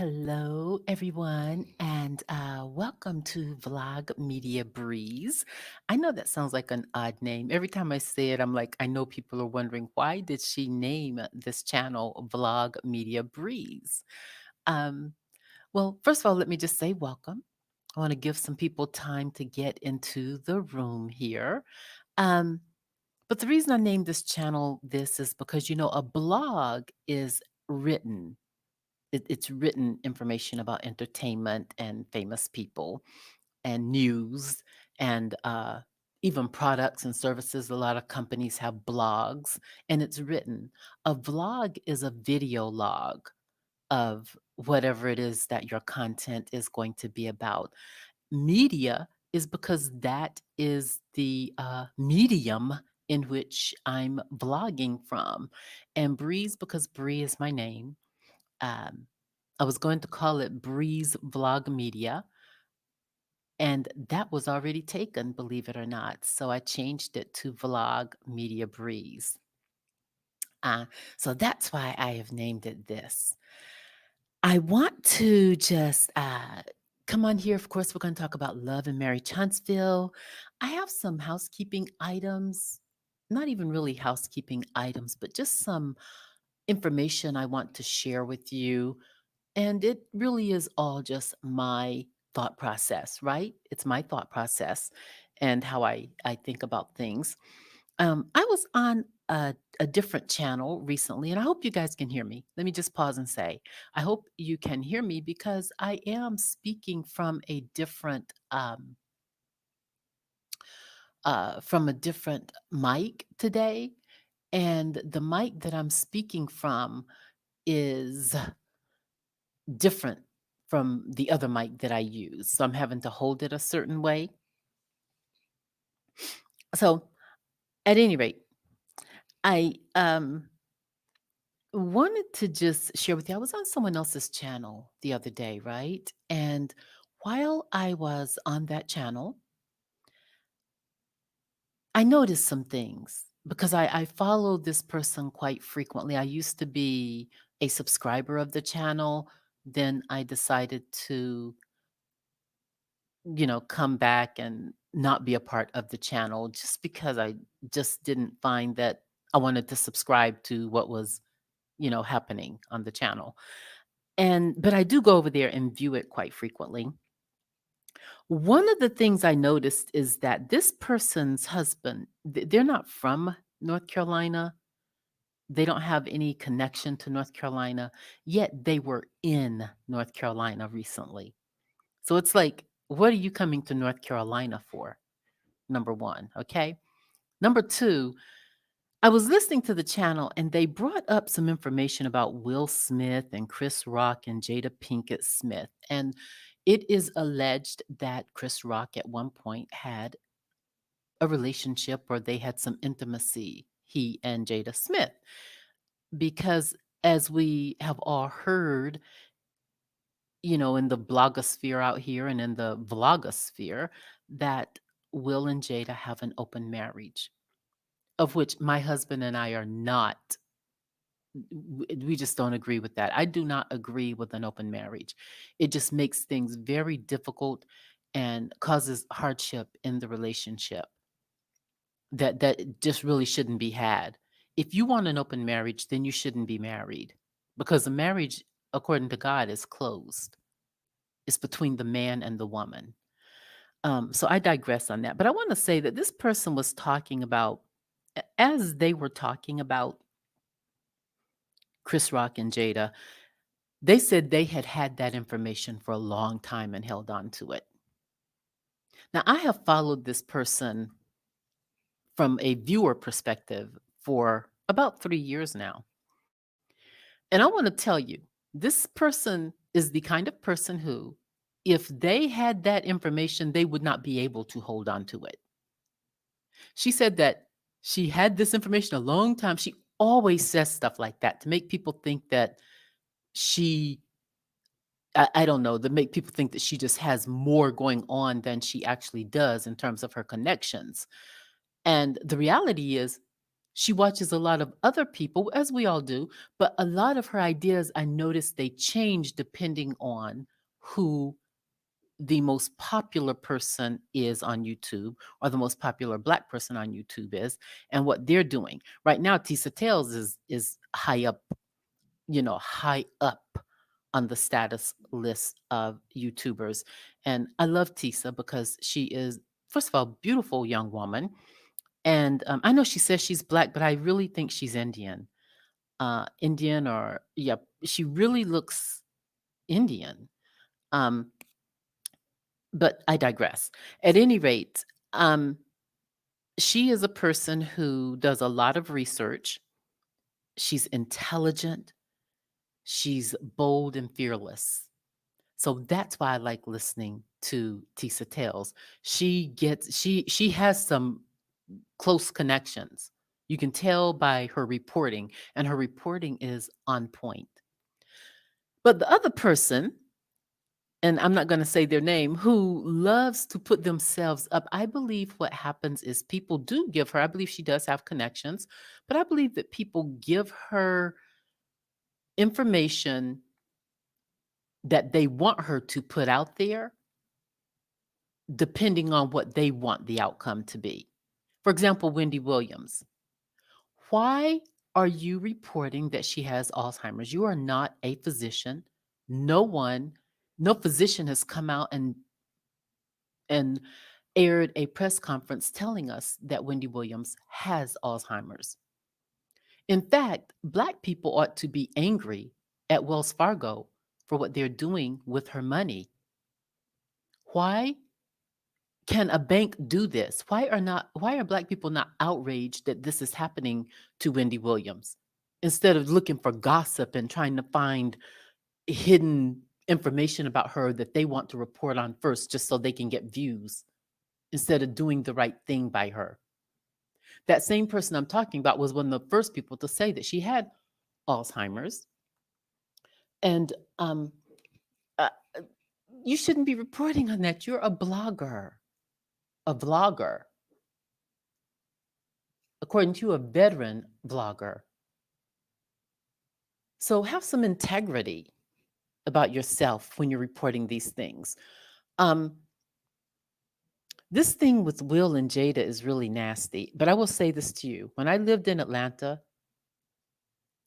Hello, everyone, and welcome to Vlog Media Breeze. I know that sounds like an odd name. Every time I say it, I'm like, I know people are wondering why did she name this channel Vlog Media Breeze? Um, well, first of all, let me just say welcome. I want to give some people time to get into the room here. Um, but the reason I named this channel this is because, a blog is written it's written information about entertainment and famous people and news and even products and services. A lot of companies have blogs and it's written. A vlog is a video log of whatever it is that your content is going to be about. Media is because that is the medium in which I'm vlogging from. And Breeze because Bree is my name. um, I was going to call it Breeze Vlog Media, and that was already taken, believe it or not. So I changed it to Vlog Media Breeze. Uh, so that's why I have named it this. I want to just come on here. Of course, we're going to talk about love and marriage Huntsville. I have some housekeeping items, not even really housekeeping items, but just some information I want to share with you. And it really is all just my thought process, right? It's my thought process and how I think about things. I was on a different channel recently, and I hope you guys can hear me. Let me just pause and say, I hope you can hear me because I am speaking from a different mic today, and the mic that I'm speaking from is different from the other mic that I use. So I'm having to hold it a certain way. So at any rate, I wanted to just share with you. I was on someone else's channel the other day, right? And while I was on that channel, I noticed some things because I follow this person quite frequently. I used to be a subscriber of the channel. Then I decided to come back and not be a part of the channel just because I just didn't find that I wanted to subscribe to what was, happening on the channel. But I do go over there and view it quite frequently. One of the things I noticed is that this person's husband, they're not from North Carolina. They don't have any connection to North Carolina, yet they were in North Carolina recently. So it's like, what are you coming to North Carolina for? Number one. Okay. Number two, I was listening to the channel and they brought up some information about Will Smith and Chris Rock and Jada Pinkett Smith. And it is alleged that Chris Rock at one point had a relationship or they had some intimacy, he and Jada Smith. Because as we have all heard, in the blogosphere out here and in the vlogosphere, that Will and Jada have an open marriage, of which my husband and I are not. We just don't agree with that. I do not agree with an open marriage. It just makes things very difficult and causes hardship in the relationship that just really shouldn't be had. If you want an open marriage, then you shouldn't be married because a marriage, according to God, is closed. It's between the man and the woman. So I digress on that. But I want to say that this person was talking about, as they were talking about Chris Rock and Jada, they said they had had that information for a long time and held on to it. Now, I have followed this person from a viewer perspective for about 3 years now. And I want to tell you, this person is the kind of person who, if they had that information, they would not be able to hold on to it. She said that she had this information a long time. She always says stuff like that to make people think that she I don't know, that make people think that she just has more going on than she actually does in terms of her connections. And the reality is, She watches a lot of other people, as we all do, but a lot of her ideas, I noticed they change depending on who the most popular person is on YouTube, or the most popular Black person on YouTube is, and what they're doing. Right now, Tisa Tales is high up, high up on the status list of YouTubers. And I love Tisa because she is, first of all, a beautiful young woman. And I know she says she's Black, but I really think she's Indian. Indian, or, yeah, she really looks Indian. Um, but I digress. At any rate, she is a person who does a lot of research. She's intelligent. She's bold and fearless. So that's why I like listening to Tisa Tales. She has some close connections. You can tell by her reporting, and her reporting is on point. But the other person, and I'm not going to say their name, who loves to put themselves up, I believe what happens is people do give her, I believe she does have connections, but I believe that people give her information that they want her to put out there, depending on what they want the outcome to be. For example, Wendy Williams. Why are you reporting that she has Alzheimer's? You are not a physician. No one, no physician has come out and aired a press conference telling us that Wendy Williams has Alzheimer's. In fact, Black people ought to be angry at Wells Fargo for what they're doing with her money. Why can a bank do this? Why are Black people not outraged that this is happening to Wendy Williams? Instead of looking for gossip and trying to find hidden information about her that they want to report on first just so they can get views, instead of doing the right thing by her. That same person I'm talking about was one of the first people to say that she had Alzheimer's. And uh, you shouldn't be reporting on that. You're a vlogger, according to a veteran vlogger. So have some integrity about yourself when you're reporting these things. Um, this thing with Will and Jada is really nasty, but I will say this to you. When I lived in Atlanta,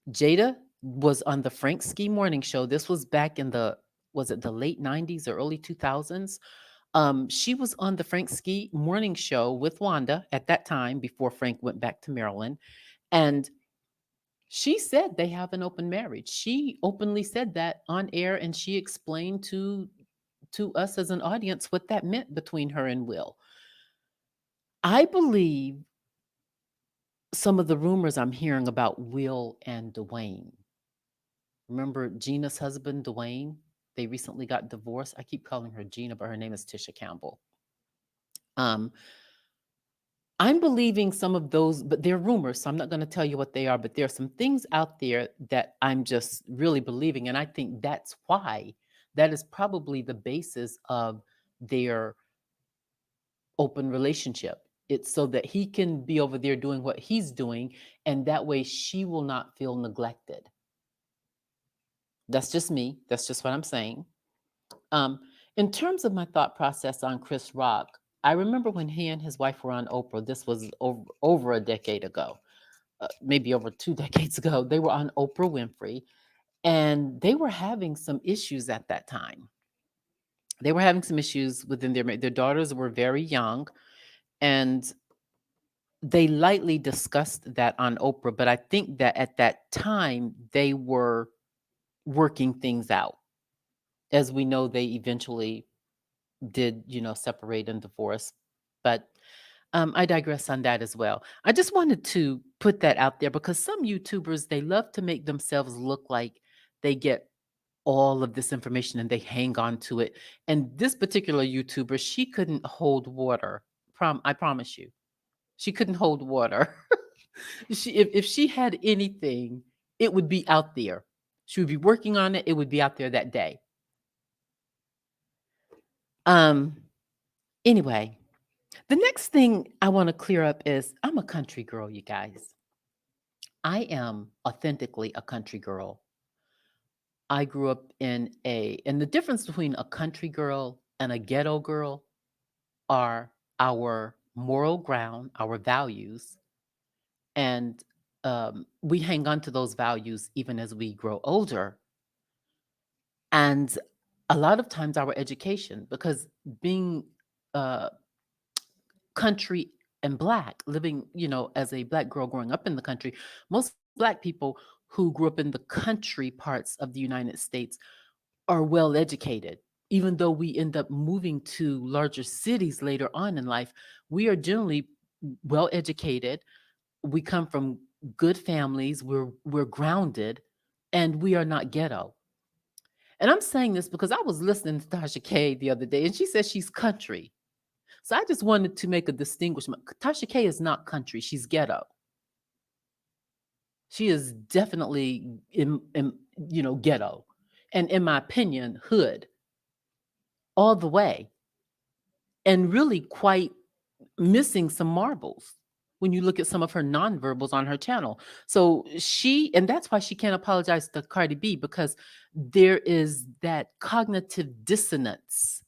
Jada was on the Frank Ski Morning Show. This was back in was it the late 90s or early 2000s? She was on the Frank Ski Morning Show with Wanda at that time before Frank went back to Maryland. And she said they have an open marriage. She openly said that on air, and she explained to us as an audience what that meant between her and Will. I believe some of the rumors I'm hearing about Will and Dwayne. Remember Gina's husband, Dwayne? They recently got divorced. I keep calling her Gina, but her name is Tisha Campbell. Um, I'm believing some of those, but they're rumors, so I'm not going to tell you what they are. But there are some things out there that I'm just really believing. And I think that's why that is probably the basis of their open relationship. It's so that he can be over there doing what he's doing, and that way she will not feel neglected. That's just me. That's just what I'm saying. Um, in terms of my thought process on Chris Rock, I remember when he and his wife were on Oprah. This was over a decade ago, maybe over 2 decades ago. They were on Oprah Winfrey, and they were having some issues at that time. They were having some issues within their daughters were very young, and they lightly discussed that on Oprah. But I think that at that time they were working things out. As we know, they eventually did, separate and divorce. But I digress on that as well. I just wanted to put that out there because some YouTubers, they love to make themselves look like they get all of this information and they hang on to it. And this particular YouTuber, she couldn't hold water. I promise you, she couldn't hold water. If she had anything, it would be out there. She would be working on it. It would be out there that day. Um. Anyway, the next thing I want to clear up is I'm a country girl, you guys. I am authentically a country girl. I grew up and the difference between a country girl and a ghetto girl are our moral ground, our values, and we hang on to those values even as we grow older. And a lot of times, our education, because being uh, country and black, living, as a black girl growing up in the country, most black people who grew up in the country parts of the United States are well educated. Even though we end up moving to larger cities later on in life, we are generally well educated. We come from good families. We're grounded, and we are not ghetto. And I'm saying this because I was listening to Tasha K the other day, and she says she's country. So I just wanted to make a distinguishment. Tasha K is not country; she's ghetto. She is definitely ghetto, and in my opinion, hood all the way, and really quite missing some marbles when you look at some of her nonverbals on her channel. So and that's why she can't apologize to Cardi B, because there is that cognitive dissonance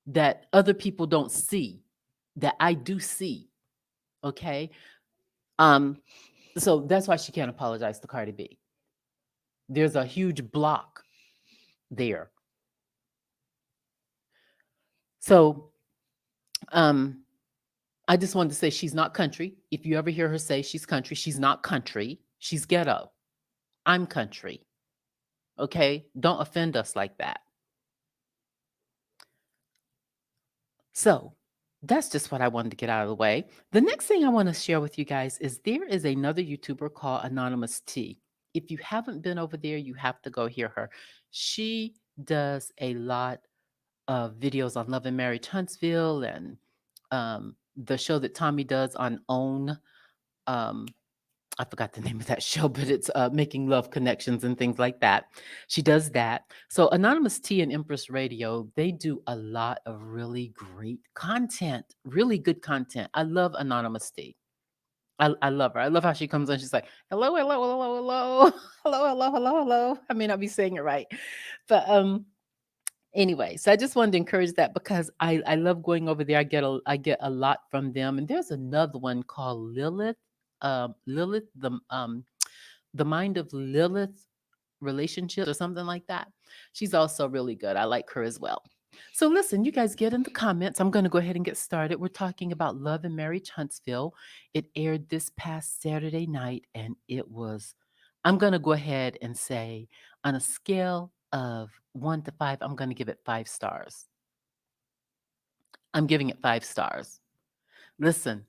that other people don't see, that I do see. Okay. Um, so that's why she can't apologize to Cardi B. There's a huge block there. So um I just wanted to say she's not country. If you ever hear her say she's country, she's not country. She's ghetto. I'm country. Okay? Don't offend us like that. So that's just what I wanted to get out of the way. The next thing I want to share with you guys is there is another YouTuber called Anonymous T. If you haven't been over there, you have to go hear her. She does a lot of videos on Love and Marriage Huntsville, and the show that Tommy does on OWN. Um, I forgot the name of that show, but it's Making Love Connections and things like that. She does that. So Anonymous T and Empress Radio, they do a lot of really great content, really good content. I love Anonymous T. I love her. I love how she comes on. She's like, hello, hello, hello, hello, hello, hello, hello, hello. I may not be saying it right, but anyway, so I just wanted to encourage that because I love going over there. I get a lot from them. And there's another one called Lilith. Lilith, the Mind of Lilith Relationships or something like that. She's also really good. I like her as well. So listen, you guys get in the comments. I'm going to go ahead and get started. We're talking about Love and Marriage Huntsville. It aired this past Saturday night, and I'm going to go ahead and say, on a scale of 1 to 5, I'm going to give it 5 stars. I'm giving it 5 stars. Listen,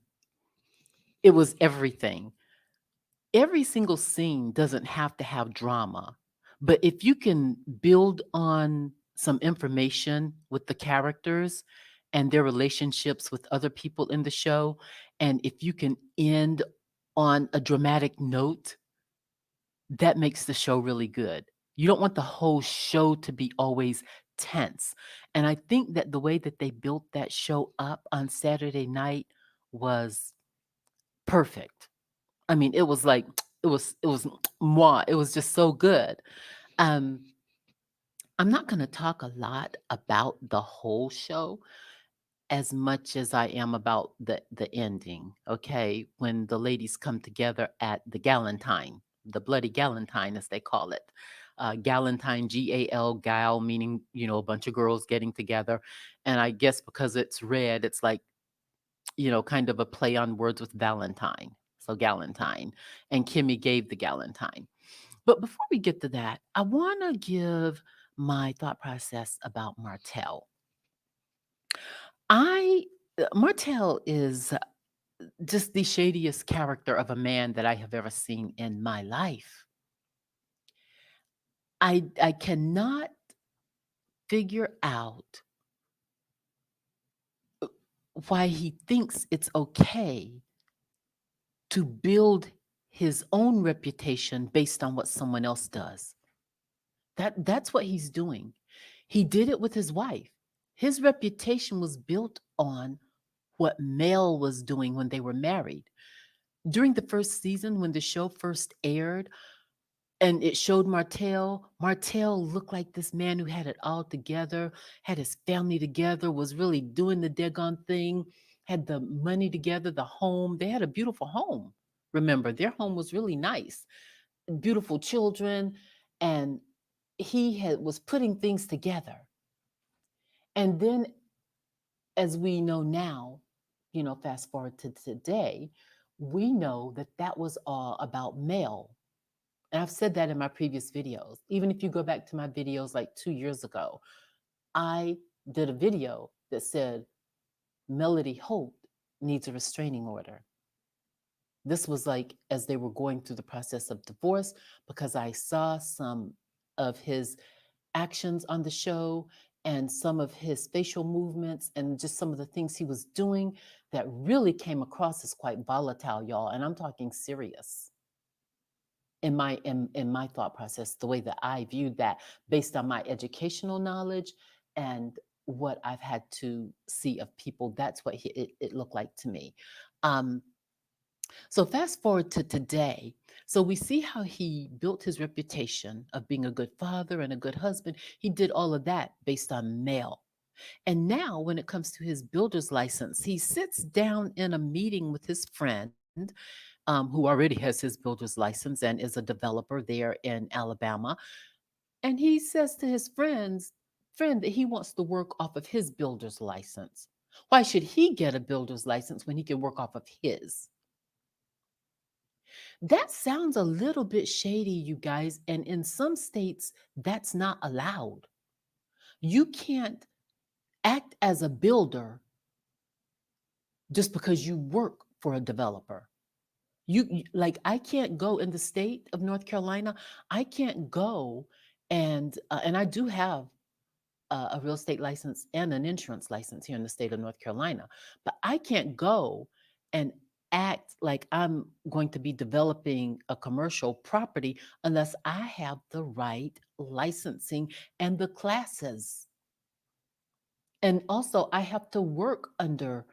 it was everything. Every single scene doesn't have to have drama, but if you can build on some information with the characters and their relationships with other people in the show, and if you can end on a dramatic note, that makes the show really good. You don't want the whole show to be always tense. And I think that the way that they built that show up on Saturday night was perfect. I mean, it was like it was moi. It was just so good. Um, I'm not going to talk a lot about the whole show as much as I am about the ending. Okay, when the ladies come together at the Galentine, the bloody Galentine, as they call it. Galentine, Gal, gal, meaning a bunch of girls getting together, and I guess because it's red, it's like kind of a play on words with Valentine. So Galentine, and Kimmy gave the Galentine. But before we get to that, I want to give my thought process about Martell. I Martell is just the shadiest character of a man that I have ever seen in my life. I cannot figure out why he thinks it's okay to build his own reputation based on what someone else does. That's what he's doing. He did it with his wife. His reputation was built on what Mel was doing when they were married. During the first season, when the show first aired, and it showed Martell. Martell looked like this man who had it all together, had his family together, was really doing the daggone thing, had the money together, the home. They had a beautiful home. Remember, their home was really nice, beautiful children, and was putting things together. And then, as we know now, fast forward to today, we know that that was all about Mel. And I've said that in my previous videos. Even if you go back to my videos like 2 years ago, I did a video that said Melody Holt needs a restraining order. This was like as they were going through the process of divorce, because I saw some of his actions on the show and some of his facial movements and just some of the things he was doing that really came across as quite volatile, y'all. And I'm talking serious in my thought process, the way that I viewed that based on my educational knowledge and what I've had to see of people. That's what it looked like to me. Um, so fast forward to today. So we see how he built his reputation of being a good father and a good husband. He did all of that based on Mel. And now, when it comes to his builder's license, he sits down in a meeting with his friend, who already has his builder's license and is a developer there in Alabama. And he says to his friend that he wants to work off of his builder's license. Why should he get a builder's license when he can work off of his? That sounds a little bit shady, you guys. And in some states, that's not allowed. You can't act as a builder just because you work for a developer. Like, I can't go in the state of North Carolina. I can't go and I do have a real estate license and an insurance license here in the state of North Carolina, but I can't go and act like I'm going to be developing a commercial property unless I have the right licensing and the classes. And also, I have to work under,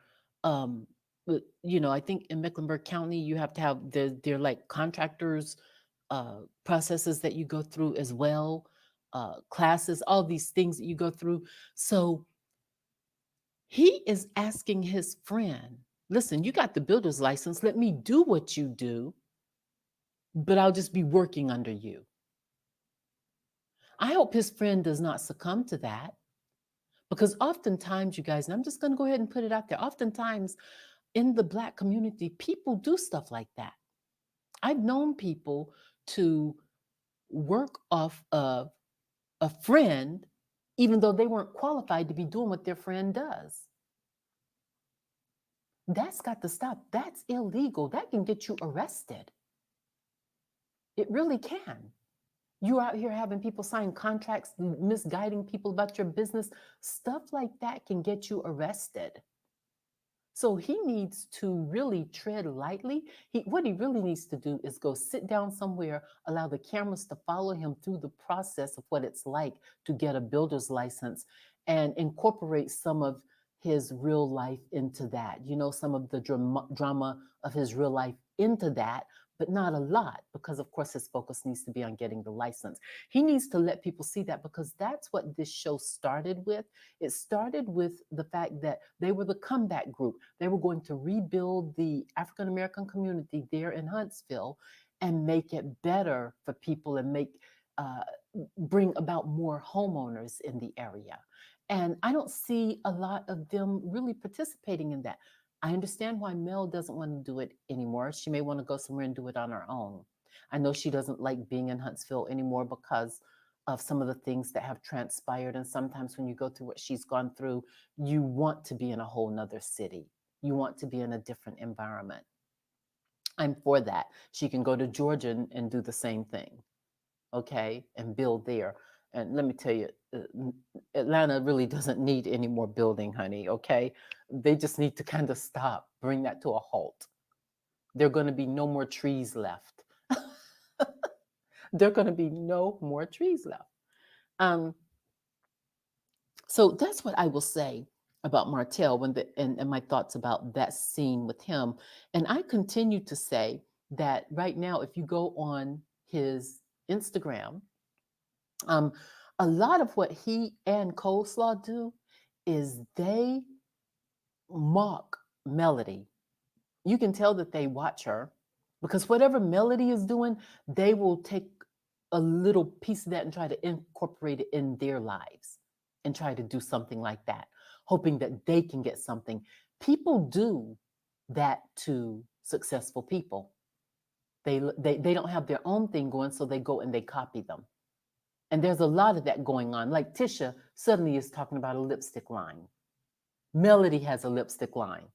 I think in Mecklenburg County, you have to have they're like contractors, processes that you go through as well, classes, all these things that you go through. So he is asking his friend, listen, you got the builder's license. Let me do what you do, but I'll just be working under you. I hope his friend does not succumb to that, because oftentimes, you guys, and I'm just going to go ahead and put it out there, oftentimes in the Black community, people do stuff like that. I've known people to work off of a friend, even though they weren't qualified to be doing what their friend does. That's got to stop. That's illegal. That can get you arrested. It really can. You're out here having people sign contracts, misguiding people about your business. Stuff like that can get you arrested. So he needs to really tread lightly. What he really needs to do is go sit down somewhere, allow the cameras to follow him through the process of what it's like to get a builder's license, and incorporate some of his real life into that, some of the drama of his real life into that, but not a lot, because of course his focus needs to be on getting the license. He needs to let people see that, because that's what this show started with. It started with the fact that they were the comeback group. They were going to rebuild the African American community there in Huntsville and make it better for people, and uh, bring about more homeowners in the area. And I don't see a lot of them really participating in that. I understand why Mel doesn't want to do it anymore. She may want to go somewhere and do it on her own. I know she doesn't like being in Huntsville anymore because of some of the things that have transpired. And sometimes when you go through what she's gone through, you want to be in a whole nother city. You want to be in a different environment. I'm for that. She can go to Georgia and do the same thing, okay, and build there. And let me tell you, Atlanta really doesn't need any more building, honey, okay? They just need to kind of stop, bring that to a halt. There are going to be no more trees left. There are going to be no more trees left. Um, so that's what I will say about Martell and my thoughts about that scene with him. And I continue to say that right now, if you go on his Instagram, um, a lot of what he and Coleslaw do is they mock Melody. You can tell that they watch her because whatever Melody is doing, they will take a little piece of that and try to incorporate it in their lives and try to do something like that, hoping that they can get something. People do that to successful people. They don't have their own thing going, so they go and they copy them. And there's a lot of that going on. Like Tisha suddenly is talking about a lipstick line. Melody has a lipstick line.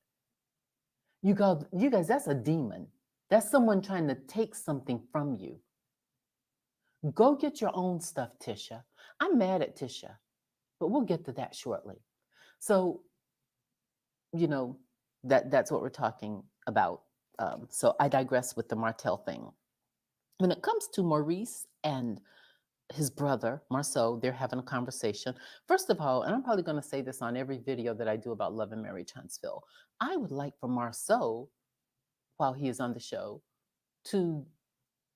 You guys, that's a demon. That's someone trying to take something from you. Go get your own stuff, Tisha. I'm mad at Tisha, but we'll get to that shortly. So, you know, that's what we're talking about. So I digress with the Martell thing. When it comes to Maurice and his brother, Marceau, they're having a conversation. First of all, and I'm probably going to say this on every video that I do about Love and Marriage Huntsville, I would like for Marceau, while he is on the show, to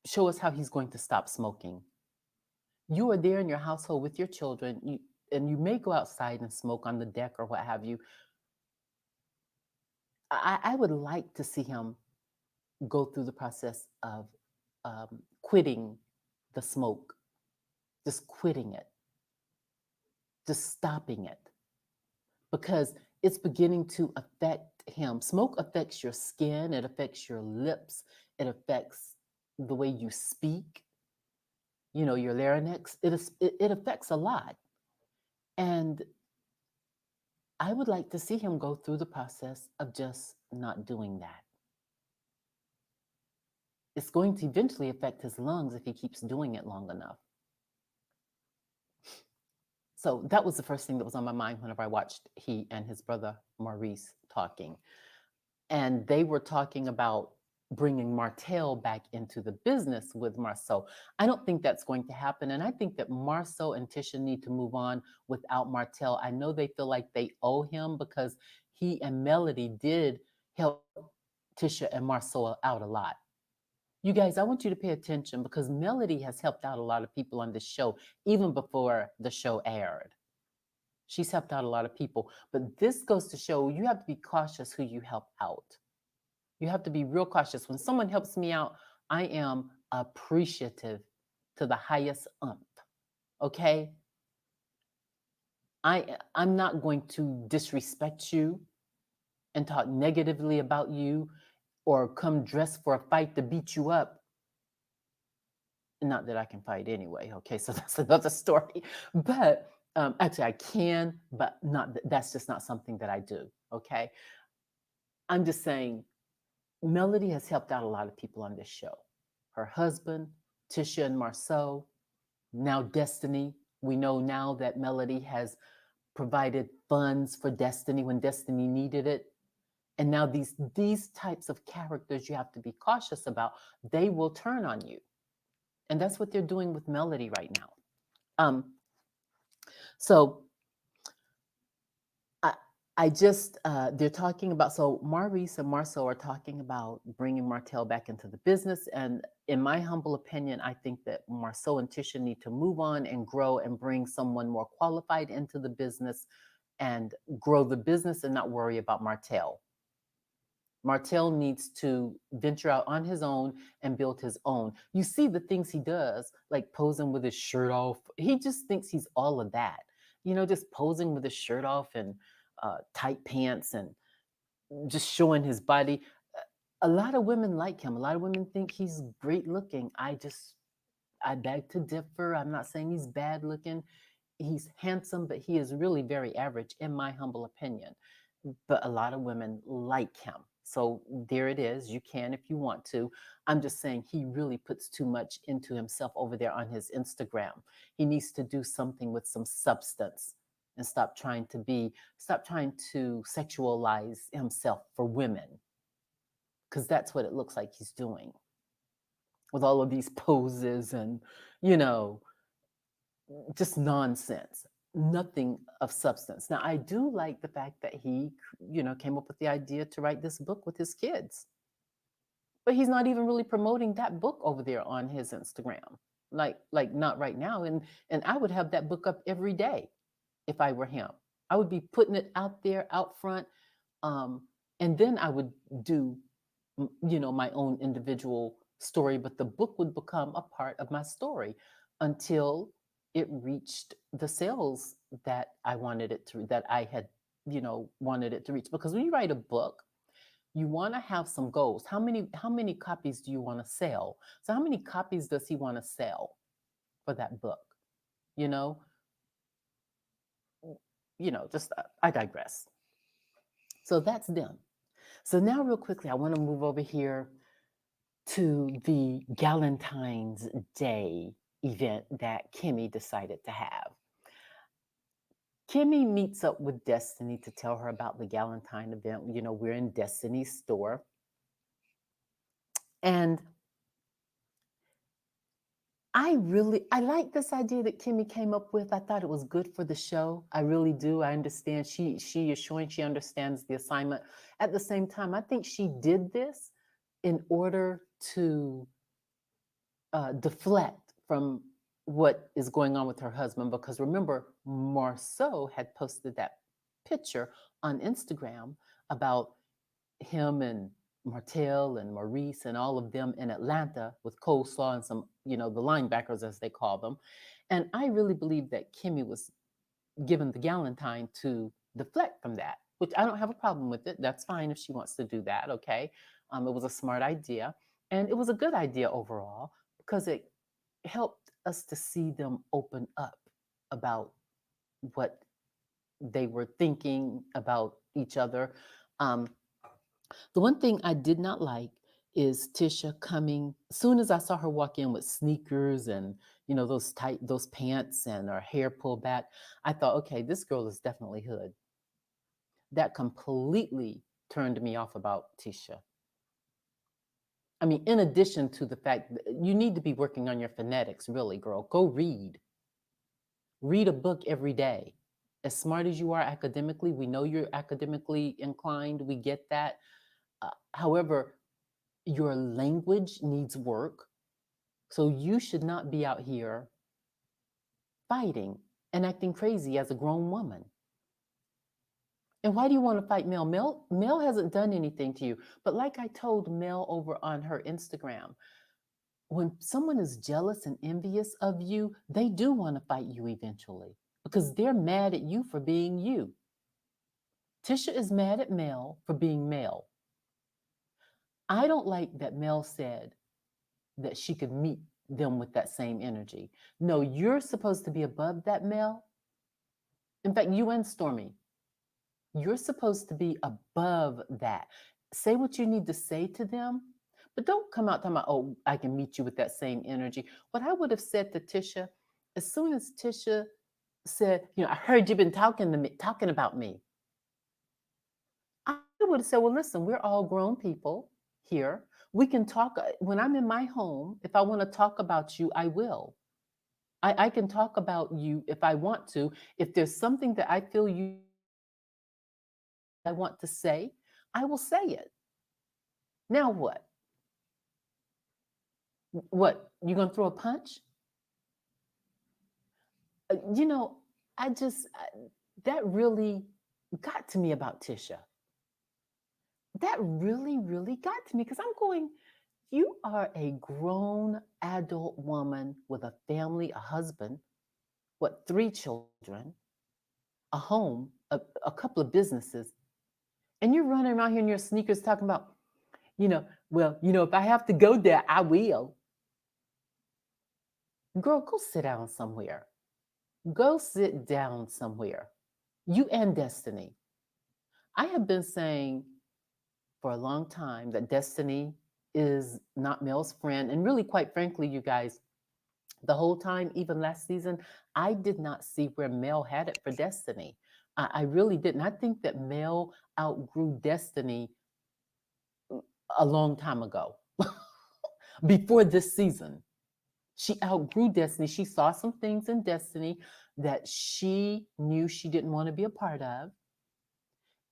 show us how he's going to stop smoking. You are there in your household with your children, and you may go outside and smoke on the deck or what have you. I would like to see him go through the process of quitting the smoke, just quitting it, just stopping it, because it's beginning to affect him. Smoke affects your skin, it affects your lips, it affects the way you speak, your larynx. It affects a lot. And I would like to see him go through the process of just not doing that. It's going to eventually affect his lungs if he keeps doing it long enough. So that was the first thing that was on my mind whenever I watched he and his brother Maurice talking. And they were talking about bringing Martell back into the business with Marceau. I don't think that's going to happen. And I think that Marceau and Tisha need to move on without Martell. I know they feel like they owe him because he and Melody did help Tisha and Marceau out a lot. You guys, I want you to pay attention because Melody has helped out a lot of people on this show, even before the show aired. She's helped out a lot of people. But this goes to show you have to be cautious who you help out. You have to be real cautious. When someone helps me out, I am appreciative to the highest umph. Okay? I'm not going to disrespect you and talk negatively about you or come dressed for a fight to beat you up. Not that I can fight anyway. Okay, so that's another story. But actually, I can, but not. That's just not something that I do. Okay, I'm just saying Melody has helped out a lot of people on this show. Her husband, Tisha and Marceau, now Destiny. We know now that Melody has provided funds for Destiny when Destiny needed it. And now these types of characters you have to be cautious about. They will turn on you. And that's what they're doing with Melody right now. So I, I just they're talking about, so Maurice and Marceau are talking about bringing Martell back into the business, and in my humble opinion, I think that Marceau and Tisha need to move on and grow and bring someone more qualified into the business and grow the business and not worry about Martell. Martell needs to venture out on his own and build his own. You see the things he does, like posing with his shirt off. He just thinks he's all of that, just posing with his shirt off and tight pants and just showing his body. A lot of women like him. A lot of women think he's great looking. I beg to differ. I'm not saying he's bad looking. He's handsome, but he is really very average, in my humble opinion. But a lot of women like him. So there it is. You can if you want to. I'm just saying he really puts too much into himself over there on his Instagram. He needs to do something with some substance and stop trying to sexualize himself for women. Because that's what it looks like he's doing with all of these poses and, just nonsense. nothing of substance. Now, I do like the fact that he, came up with the idea to write this book with his kids, but he's not even really promoting that book over there on his Instagram. Like not right now. And I would have that book up every day if I were him. I would be putting it out there out front. Um, and then I would do, my own individual story, but the book would become a part of my story until it reached the sales that I had, wanted it to reach. Because when you write a book, you want to have some goals. How many copies do you want to sell? So how many copies does he want to sell for that book? You know, just I digress. So that's them. So now, real quickly, I want to move over here to the Galentine's Day event that Kimmy decided to have. Kimmy meets up with Destiny to tell her about the Galentine event. We're in Destiny's store. And I like this idea that Kimmy came up with. I thought it was good for the show. I really do. I understand she is showing she understands the assignment. At the same time, I think she did this in order to deflect from what is going on with her husband. Because remember, Marceau had posted that picture on Instagram about him and Martell and Maurice and all of them in Atlanta with coleslaw and some, the linebackers as they call them. And I really believe that Kimmy was given the Galentine to deflect from that, which I don't have a problem with it. That's fine if she wants to do that. Okay. It was a smart idea. And it was a good idea overall because it helped us to see them open up about what they were thinking about each other. Um, the one thing I did not like is Tisha coming. As soon as I saw her walk in with sneakers and those pants and her hair pulled back, I thought, okay, this girl is definitely hood. That completely turned me off about Tisha. I mean, in addition to the fact that you need to be working on your phonetics, really, girl. Go read. Read a book every day. As smart as you are academically, we know you're academically inclined. We get that. However, your language needs work. So you should not be out here fighting and acting crazy as a grown woman. And why do you want to fight Mel? Mel hasn't done anything to you. But like I told Mel over on her Instagram, when someone is jealous and envious of you, they do want to fight you eventually because they're mad at you for being you. Tisha is mad at Mel for being Mel. I don't like that Mel said that she could meet them with that same energy. No, you're supposed to be above that, Mel. In fact, you and Stormy, you're supposed to be above that. Say what you need to say to them, but don't come out talking about, oh, I can meet you with that same energy. What I would have said to Tisha, as soon as Tisha said, I heard you've been talking about me. I would have said, well, listen, we're all grown people here. We can talk when I'm in my home. If I want to talk about you, I will. I can talk about you if I want to. If there's something that I feel I want to say, I will say it. Now what? What? You gonna throw a punch? Uh, you know, that really got to me about Tisha. That really, really got to me because I'm going, you are a grown adult woman with a family, a husband, what, 3 children, a home, a couple of businesses, and you're running around here in your sneakers talking about, if I have to go there, I will. Girl, go sit down somewhere. Go sit down somewhere. You and Destiny. I have been saying for a long time that Destiny is not Mel's friend. And really, quite frankly, you guys, the whole time, even last season, I did not see where Mel had it for Destiny. I really didn't. I think that Mel outgrew Destiny a long time ago, before this season. She outgrew Destiny. She saw some things in Destiny that she knew she didn't want to be a part of.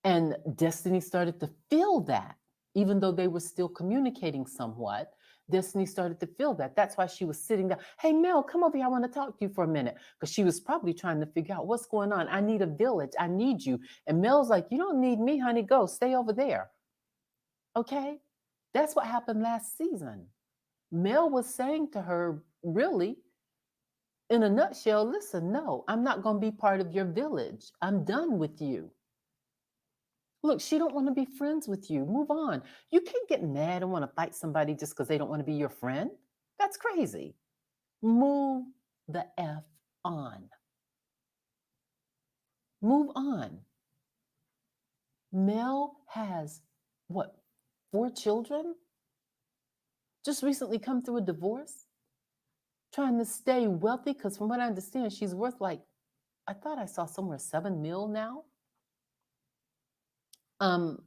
And Destiny started to feel that, even though they were still communicating somewhat. Destiny started to feel that. That's why she was sitting down. Hey, Mel, come over here. I want to talk to you for a minute. Because she was probably trying to figure out what's going on. I need a village. I need you. And Mel's like, you don't need me, honey. Go stay over there. Okay. That's what happened last season. Mel was saying to her, really, in a nutshell, listen, no, I'm not going to be part of your village. I'm done with you. Look, she don't want to be friends with you. Move on. You can't get mad and want to fight somebody just because they don't want to be your friend. That's crazy. Move the F on. Move on. Mel has what, 4 children? Just recently come through a divorce, trying to stay wealthy because from what I understand, she's worth like, I thought I saw somewhere 7 mil now.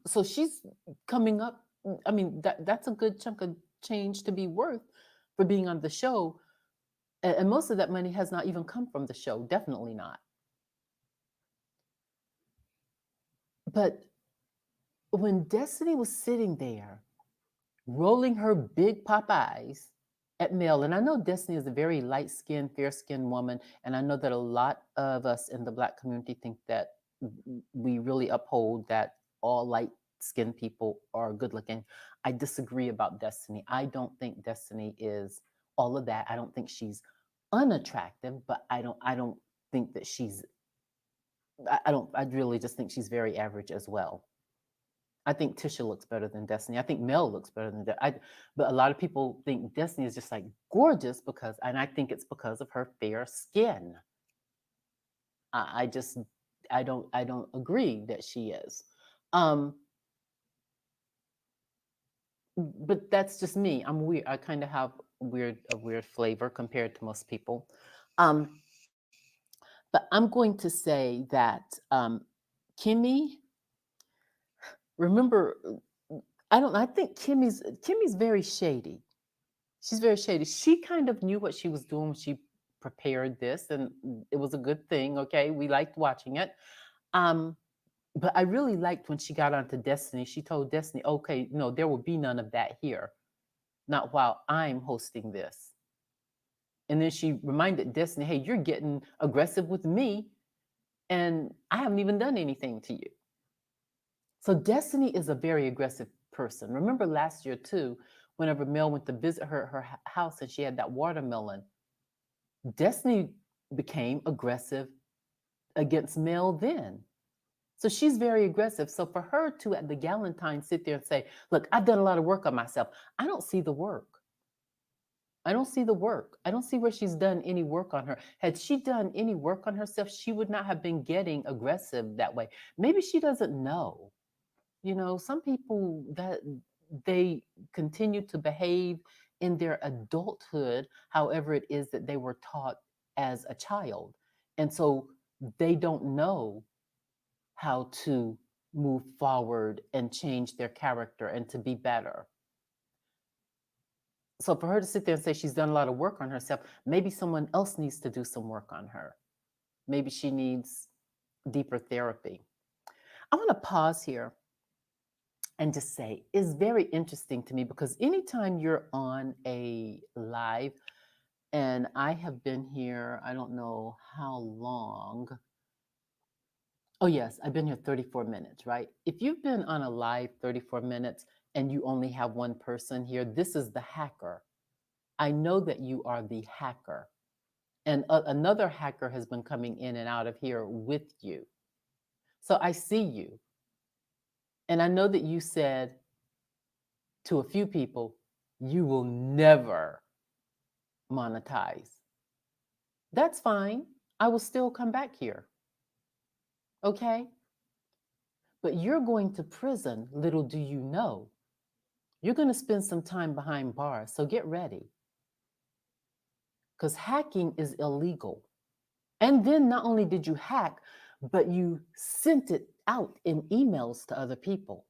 So she's coming up. I mean, that's a good chunk of change to be worth for being on the show. And most of that money has not even come from the show. Definitely not. But when Destiny was sitting there, rolling her big pop eyes at Mel, and I know Destiny is a very light skinned, fair skinned woman, and I know that a lot of us in the Black community think that we really uphold that all light skinned people are good looking. I disagree about Destiny. I don't think Destiny is all of that. I don't think she's unattractive, but I don't think that she's I really just think she's very average as well. I think Tisha looks better than Destiny. I think Mel looks better than but a lot of people think Destiny is just like gorgeous because, and I think it's because of her fair skin. I just, I don't agree that she is. Um, but that's just me. I'm weird. I kind of have a weird flavor compared to most people. Um, but I'm going to say that Kimmy, remember, I don't know. I think Kimmy's very shady. She's very shady. She kind of knew what she was doing when she prepared this, and it was a good thing. Okay, we liked watching it. Um, but I really liked when she got onto Destiny. She told Destiny, "Okay, no, there will be none of that here, not while I'm hosting this." And then she reminded Destiny, "Hey, you're getting aggressive with me, and I haven't even done anything to you." So Destiny is a very aggressive person. Remember last year too, whenever Mel went to visit her house and she had that watermelon, Destiny became aggressive against Mel then. So she's very aggressive. So for her to at the Galentine sit there and say, "Look, I've done a lot of work on myself," I don't see the work. I don't see the work. I don't see where she's done any work on her. Had she done any work on herself, she would not have been getting aggressive that way. Maybe she doesn't know. Some people that they continue to behave in their adulthood however it is that they were taught as a child, and so they don't know how to move forward and change their character and to be better. So for her to sit there and say she's done a lot of work on herself, maybe someone else needs to do some work on her. Maybe she needs deeper therapy. I want to pause here and just say it's very interesting to me because anytime you're on a live, and I have been here, I don't know how long. Oh, yes, I've been here 34 minutes, right? If you've been on a live 34 minutes and you only have one person here, this is the hacker. I know that you are the hacker. And another hacker has been coming in and out of here with you. So I see you. And I know that you said to a few people, you will never monetize. That's fine. I will still come back here. Okay? But you're going to prison, little do you know. You're going to spend some time behind bars. So get ready. Because hacking is illegal. And then not only did you hack, but you sent it out in emails to other people.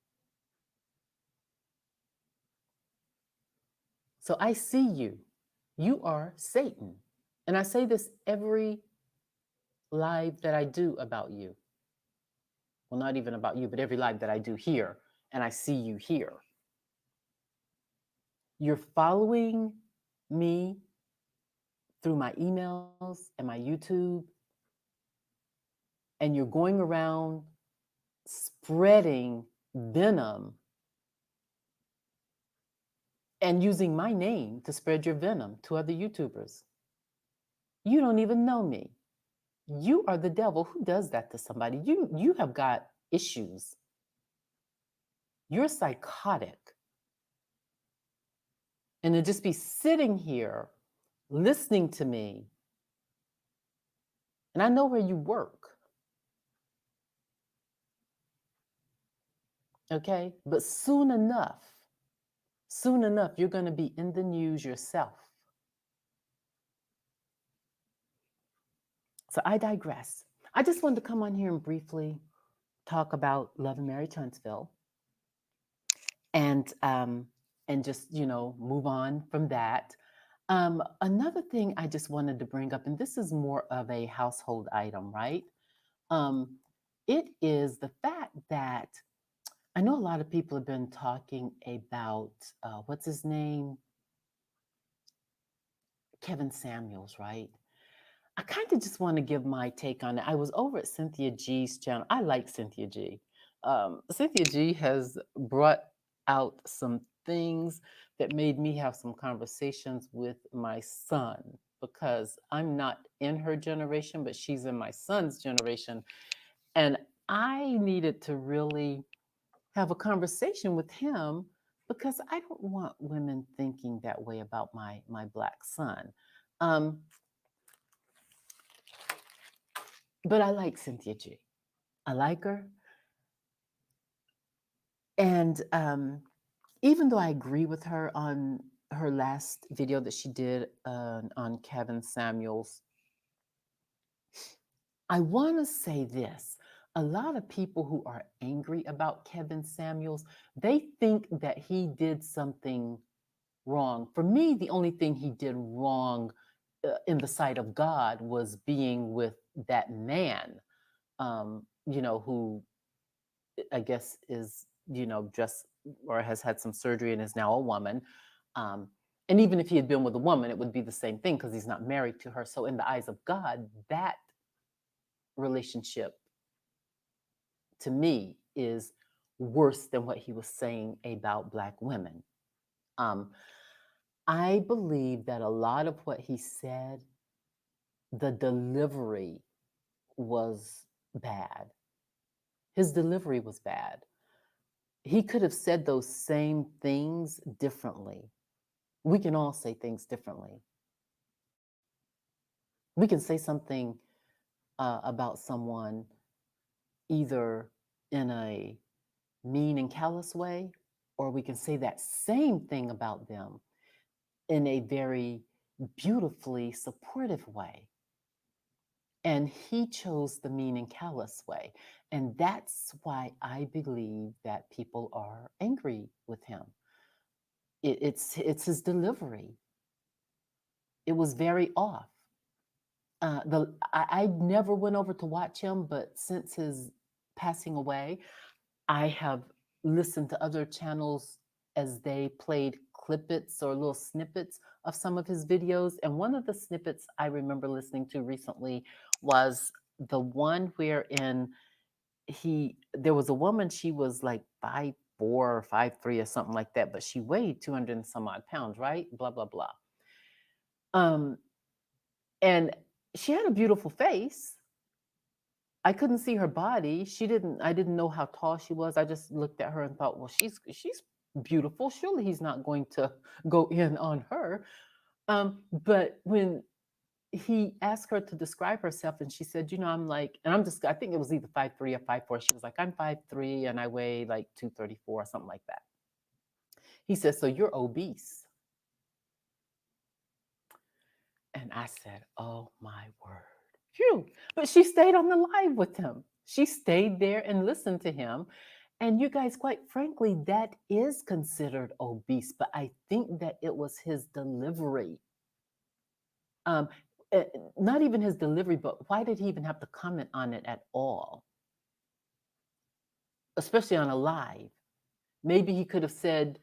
So I see you. You are Satan. And I say this every live that I do about you. Well, not even about you, but every live that I do here, and I see you here. You're following me through my emails and my YouTube, and you're going around spreading venom and using my name to spread your venom to other YouTubers. You don't even know me. You are the devil. Who does that to somebody? You have got issues. You're psychotic. And to just be sitting here listening to me, and I know where you work, okay? But soon enough, you're going to be in the news yourself. So I digress. I just wanted to come on here and briefly talk about Love and Marriage Huntsville, and just move on from that. Another thing I just wanted to bring up, and this is more of a household item, right? Um, it is the fact that I know a lot of people have been talking about what's his name, Kevin Samuels, right? I kind of just want to give my take on it. I was over at Cynthia G's channel. I like Cynthia G. Cynthia G has brought out some things that made me have some conversations with my son, because I'm not in her generation, but she's in my son's generation. And I needed to really have a conversation with him, because I don't want women thinking that way about my black son. Um, but I like Cynthia G. I like her. And even though I agree with her on her last video that she did on Kevin Samuels, I want to say this. A lot of people who are angry about Kevin Samuels, they think that he did something wrong. For me, the only thing he did wrong in the sight of God was being with that man, who I guess is, just or has had some surgery and is now a woman. Um, and even if he had been with a woman, it would be the same thing, because he's not married to her. So, in the eyes of God, that relationship to me is worse than what he was saying about Black women. Um, I believe that a lot of what he said, the delivery was bad. His delivery was bad. He could have said those same things differently. We can all say things differently. We can say something about someone either in a mean and callous way, or we can say that same thing about them in a very beautifully supportive way. And he chose the mean and callous way. And that's why I believe that people are angry with him. It's his delivery. It was very off. I never went over to watch him, but since his passing away, I have listened to other channels as they played clippets or little snippets of some of his videos. And one of the snippets I remember listening to recently was the one wherein there was a woman, she was like 5'4" or 5'3" or something like that, but she weighed 200 and some odd pounds, right? Blah, blah, blah. Um, and she had a beautiful face. I couldn't see her body. I didn't know how tall she was. I just looked at her and thought, well, she's beautiful. Surely he's not going to go in on her. But when he asked her to describe herself, and she said, I'm like, and I think it was either 5'3" or 5'4". She was like, I'm 5'3" and I weigh like 234 or something like that. He said, so you're obese. And I said, oh my word. Phew. But she stayed on the live with him. She stayed there and listened to him. And you guys, quite frankly, that is considered obese. But I think that it was his delivery. Um, eh, Not even his delivery, but why did he even have to comment on it at all, especially on a live? Maybe he could have said,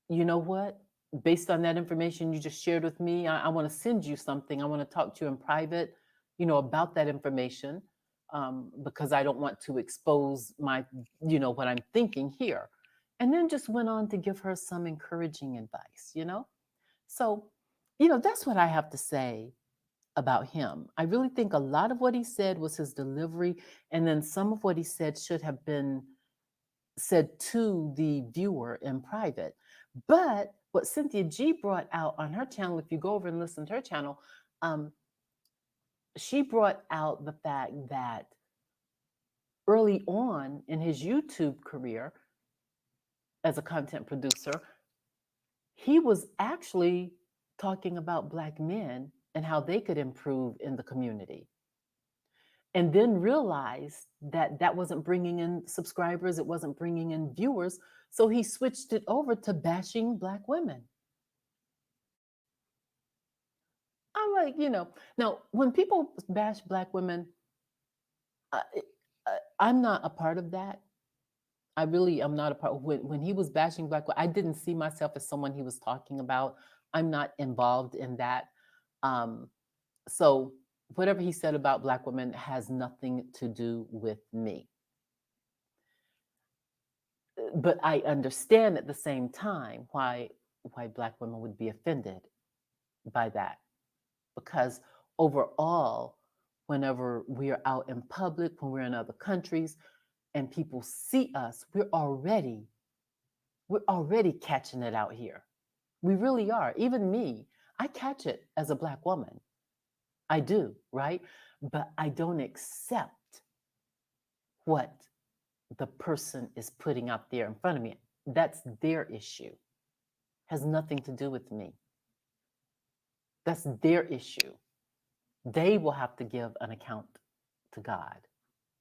you know what? Based on that information you just shared with me, I want to send you something. I want to talk to you in private, about that information, because I don't want to expose what I'm thinking here. And then just went on to give her some encouraging advice. So, that's what I have to say about him. I really think a lot of what he said was his delivery, and then some of what he said should have been said to the viewer in private. But what Cynthia G brought out on her channel, if you go over and listen to her channel, um, she brought out the fact that early on in his YouTube career as a content producer, he was actually talking about Black men and how they could improve in the community. And then realized that that wasn't bringing in subscribers, it wasn't bringing in viewers. So he switched it over to bashing Black women. I'm like, now when people bash Black women, uh, I'm not a part of that. I really am not a part. When he was bashing Black women, I didn't see myself as someone he was talking about. I'm not involved in that. Um, so whatever he said about Black women has nothing to do with me. But I understand at the same time why Black women would be offended by that, because overall, whenever we are out in public, when we're in other countries, and people see us, we're already catching it out here. We really are. Even me, I catch it as a Black woman. I do, right? But I don't accept what the person is putting out there in front of me. That's their issue. Has nothing to do with me. That's their issue. They will have to give an account to God.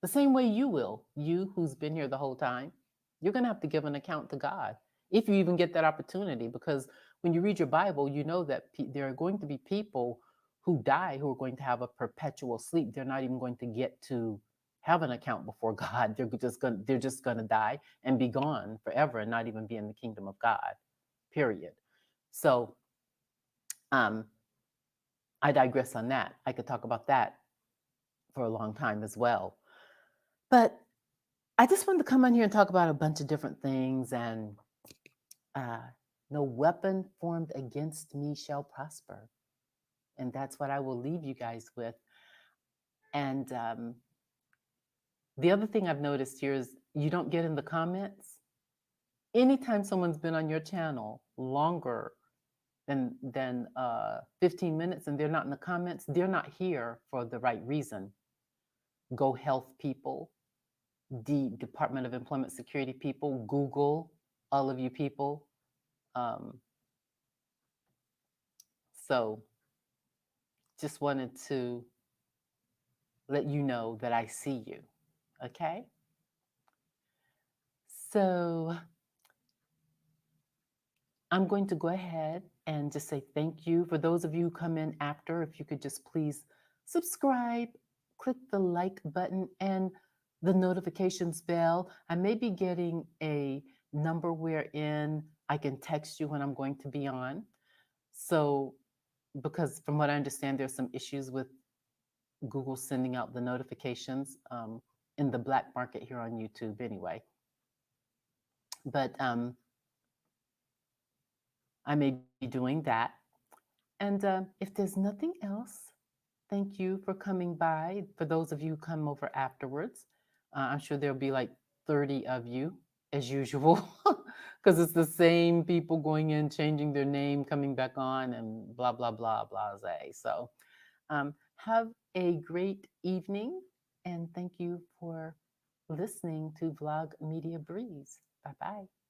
The same way you will, you who's been here the whole time, you're going to have to give an account to God if you even get that opportunity. Because when you read your Bible, you know that there are going to be people who die who are going to have a perpetual sleep. They're not even going to get to have an account before God. They're just going to die and be gone forever and not even be in the kingdom of God. Period. So, um, I digress on that. I could talk about that for a long time as well. But I just wanted to come on here and talk about a bunch of different things. And uh, no weapon formed against me shall prosper. And that's what I will leave you guys with. And the other thing I've noticed here is you don't get in the comments. Anytime someone's been on your channel longer than 15 minutes and they're not in the comments, they're not here for the right reason. Go Health people, the Department of Employment Security people, Google, all of you people. Um, so just wanted to let you know that I see you. Okay? So I'm going to go ahead and just say thank you. For those of you who come in after, if you could just please subscribe, click the like button and the notifications bell. I may be getting a number wherein I can text you when I'm going to be on. So, because from what I understand, there's some issues with Google sending out the notifications in the black market here on YouTube anyway. But I may be doing that. And if there's nothing else, thank you for coming by. For those of you who come over afterwards, I'm sure there'll be like 30 of you as usual, because it's the same people going in, changing their name, coming back on, and blah, blah, blah, blase. So have a great evening, and thank you for listening to Vlog Media Breeze. Bye bye.